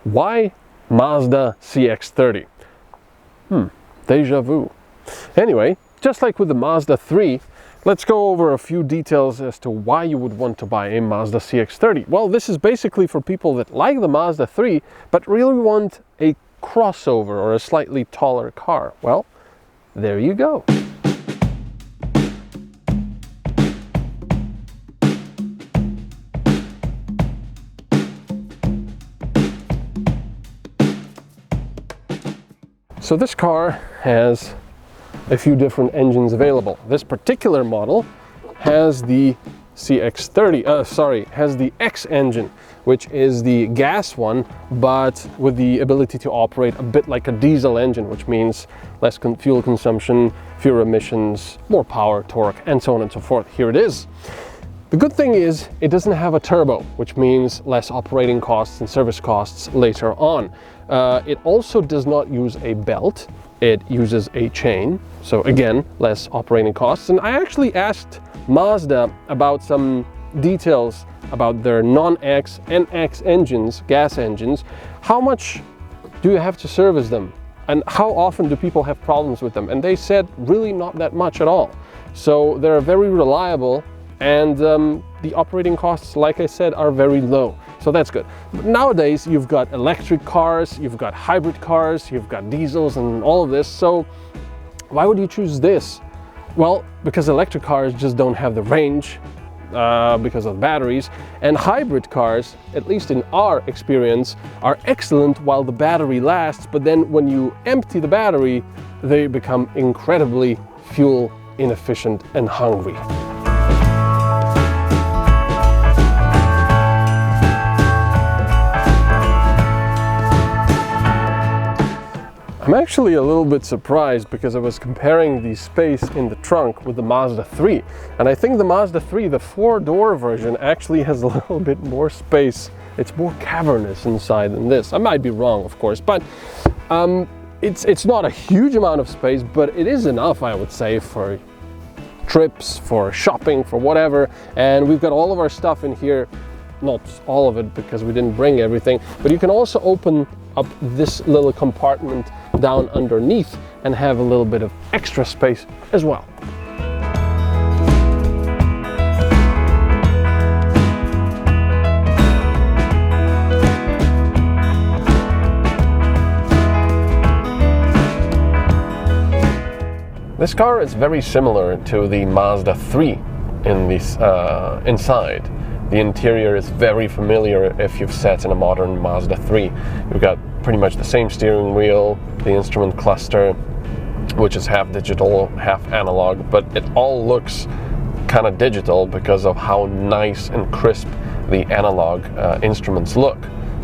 Why Mazda CX-30? Deja vu. Anyway, just like with the Mazda 3, let's go over a few details as to why you would want to buy a Mazda CX-30. Well, this is basically for people that like the Mazda 3, but really want a crossover or a slightly taller car. Well, there you go. So this car has a few different engines available. This particular model has the CX-30, has the X engine, which is the gas one, but with the ability to operate a bit like a diesel engine, which means less fuel consumption, fewer emissions, more power, torque, and so on and so forth. Here it is. The good thing is it doesn't have a turbo, which means less operating costs and service costs later on. It also does not use a belt, it uses a chain. So again, less operating costs. And I actually asked Mazda about some details about their non-X and X engines, gas engines. How much do you have to service them? And how often do people have problems with them? And they said really not that much at all. So they're very reliable, and the operating costs, like I said, are very low. So that's good. But nowadays, you've got electric cars, you've got hybrid cars, you've got diesels and all of this. So why would you choose this? Well, because electric cars just don't have the range because of batteries, and hybrid cars, at least in our experience, are excellent while the battery lasts, but then when you empty the battery, they become incredibly fuel inefficient and hungry. I'm actually a little bit surprised because I was comparing the space in the trunk with the Mazda 3, and I think the Mazda 3, the 4-door version, actually has a little bit more space. It's more cavernous inside than this. I might be wrong, of course, but it's not a huge amount of space, but it is enough, I would say, for trips, for shopping, for whatever. And we've got all of our stuff in here. Not all of it because we didn't bring everything, but you can also open up this little compartment down underneath and have a little bit of extra space as well. This car is very similar to the Mazda 3 in this inside. The interior is very familiar if you've sat in a modern Mazda 3. You've got pretty much the same steering wheel, the instrument cluster, which is half digital, half analog, but it all looks kind of digital because of how nice and crisp the analog instruments look.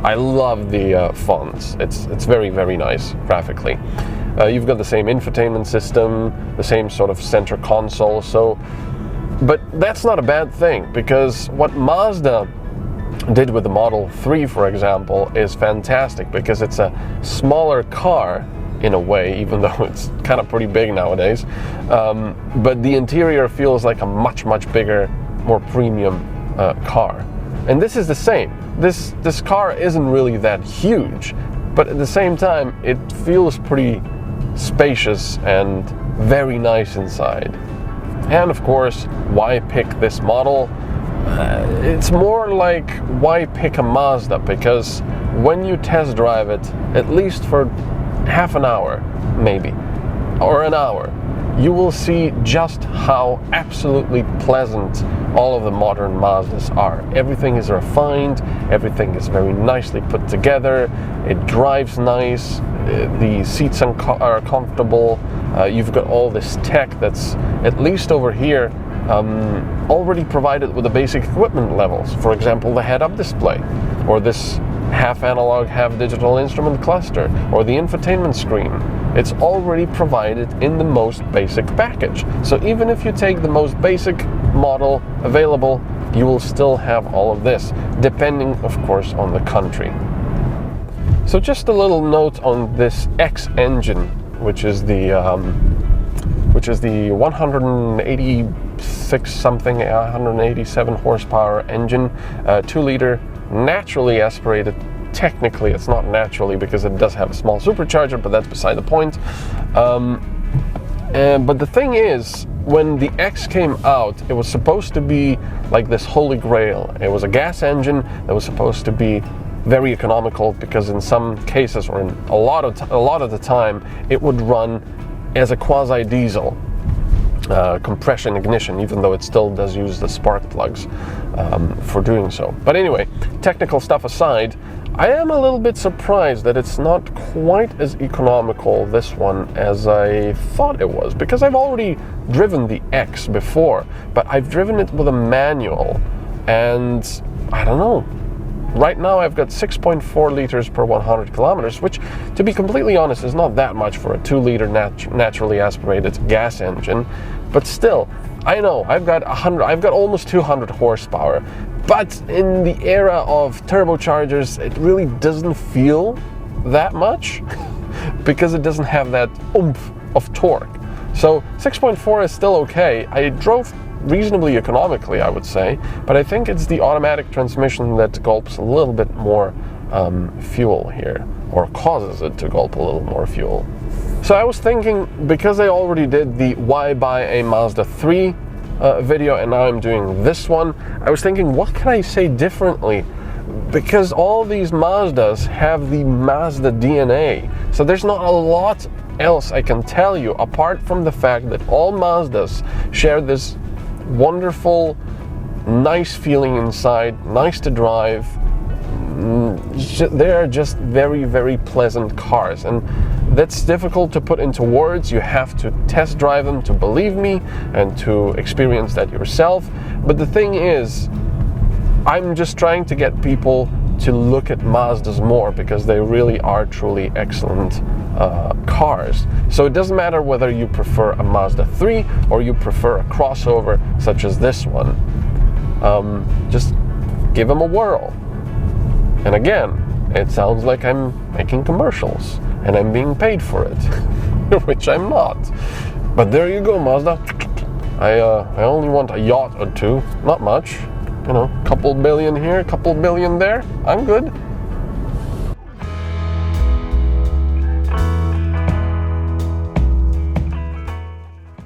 I love the fonts. It's very, very nice graphically. You've got the same infotainment system, the same sort of center console, but that's not a bad thing, because what Mazda did with the Model 3, for example, is fantastic, because it's a smaller car in a way, even though it's kind of pretty big nowadays. But the interior feels like a much, much bigger, more premium car. And this is the same. This car isn't really that huge, but at the same time, it feels pretty spacious and very nice inside. And of course, why pick this model? It's more like, why pick a Mazda? Because when you test drive it, at least for half an hour, maybe, or an hour, you will see just how absolutely pleasant all of the modern Mazdas are. Everything is refined, everything is very nicely put together, it drives nice, the seats are comfortable, you've got all this tech that's, at least over here, already provided with the basic equipment levels. For example, the head-up display, or this half analog, half digital instrument cluster, or the infotainment screen. It's already provided in the most basic package. So even if you take the most basic model available, you will still have all of this, depending, of course, on the country. So just a little note on this X engine, which is the 186 something, 187 horsepower engine, 2-liter naturally aspirated technically it's not naturally because it does have a small supercharger, but that's beside the point. But the thing is, when the X came out, it was supposed to be like this holy grail. It was a gas engine that was supposed to be very economical, because in some cases, or in a lot of the time, it would run as a quasi-diesel compression ignition, even though it still does use the spark plugs for doing so. But anyway, technical stuff aside, I am a little bit surprised that it's not quite as economical, this one, as I thought it was, because I've already driven the X before, but I've driven it with a manual, and I don't know. Right now I've got 6.4 liters per 100 kilometers, which, to be completely honest, is not that much for a 2-liter naturally aspirated gas engine. But still, I know I've got almost 200 horsepower. But in the era of turbochargers, it really doesn't feel that much because it doesn't have that oomph of torque. So 6.4 is still okay. I drove reasonably economically, I would say, but I think it's the automatic transmission that gulps a little bit more fuel here, or causes it to gulp a little more fuel. So I was thinking, because I already did the why buy a Mazda 3 video, and now I'm doing this one, I was thinking, what can I say differently? Because all these Mazdas have the Mazda DNA, so there's not a lot else I can tell you apart from the fact that all Mazdas share this wonderful, nice feeling inside, nice to drive. They are just very, very pleasant cars, and that's difficult to put into words. You have to test drive them to believe me and to experience that yourself. But the thing is, I'm just trying to get people to look at Mazdas more, because they really are truly excellent cars. So it doesn't matter whether you prefer a Mazda 3 or you prefer a crossover such as this one. Just give them a whirl. And again, it sounds like I'm making commercials and I'm being paid for it, which I'm not. But there you go, Mazda. I only want a yacht or two, not much. You know, couple billion here, couple billion there. I'm good.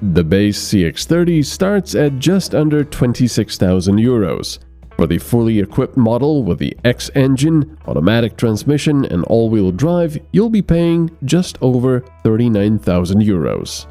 The base CX-30 starts at just under 26,000 euros. For the fully equipped model with the X engine, automatic transmission and all-wheel drive, you'll be paying just over 39,000 euros.